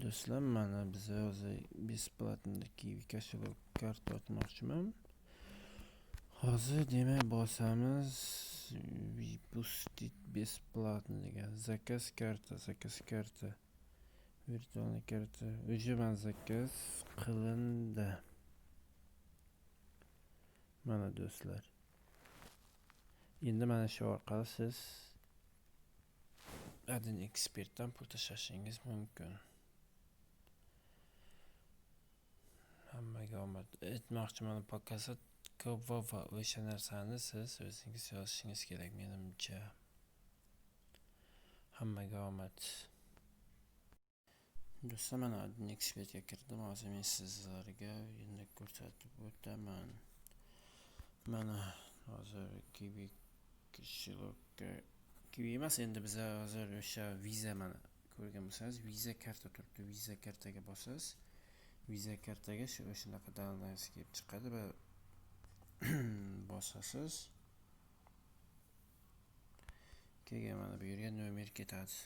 Do'stlar, mana biz hozir besplatnodagi kошелек karta ochmoqchiman. Hozir demak bosamiz выпустить бесплатно degan zakaz karta. Virtual karta. Уже men zakaz qilindi. Mana do'stlar. Endi mana shu orqali siz adin ekspertdan pul tashlashingiz mumkin. Hammaga omad. Aytmoqchiman, pokazat ko'p va o'sha narsani siz o'zingiz yozishingiz kerak menimcha. Hammaga omad. Do'stlar, mana adin ekspertga kirdim. Hozir men sizlarga endi ko'rsatib o'taman. Mana hozir kivi kошелек kivi emas, endi biz hozir o'sha viza mana ko'rgan bo'lsangiz, viza karta turibdi. Viza kartaga bosasiz. Viza kartaga shunaqa danlasi kelib chiqadi va bosasiz. Keyin mana bu yerga nomer ketadi.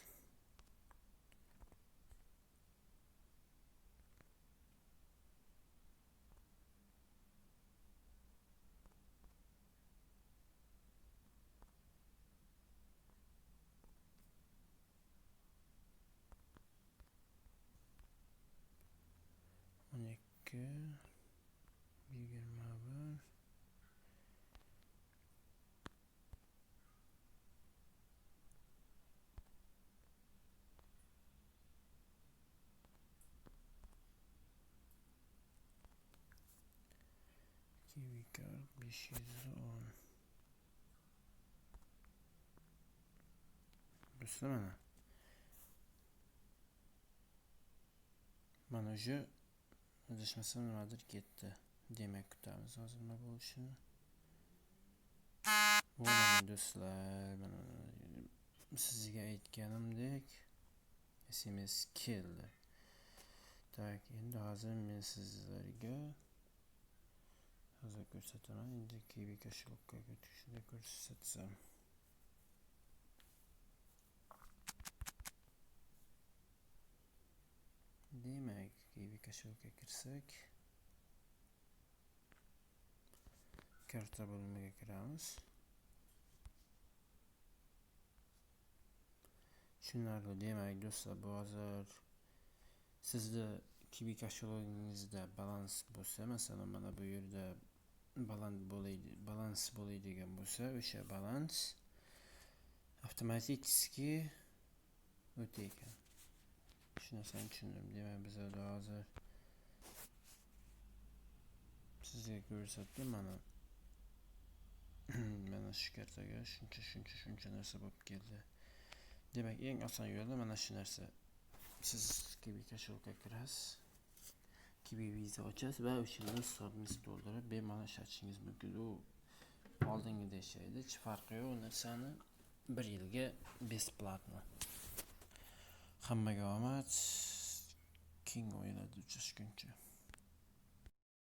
Kivi kart 510. Do'stlar, mana shu adashmasam nimadir ketdi. Demak kutamiz hozir nima bo'lishini. Bo'ladi do'stlar, mana sizga aytganimdek SMS keldi. Tak, endi hozir men sizlarga ko'rsataman. Endi kivi kошелекка o'tishni ko'rsatsam. Demak, kivi kошелекка kirsak, karta bo'limiga kiramiz. Tushunarli. Demak do'stlar, bu hozir sizda kivi kошелегingizda balans bo'lsa, masalan mana bu yerda balans bo'ladigan bo'lsa, o'sha balans avtomatik o'taydi. Shu narsani tushundim. Demak biz hozir sizga ko'rsatdim mana. Mana shu kartaga shuncha narsa bo'lib keldi. Demak, eng oson yo'li mana shu narsa. Siz kivi kошелекка kirasiz. Kivi viza ochasiz va o'shanda hisobingizni to'ldirib bemalol ishlatishingiz mumkin. U oldingida ishlaydi, hech farqi yo'q. U narsani 1 yilga besplatno. Hammaga omad. Keng o'yinlarda uchrashguncha.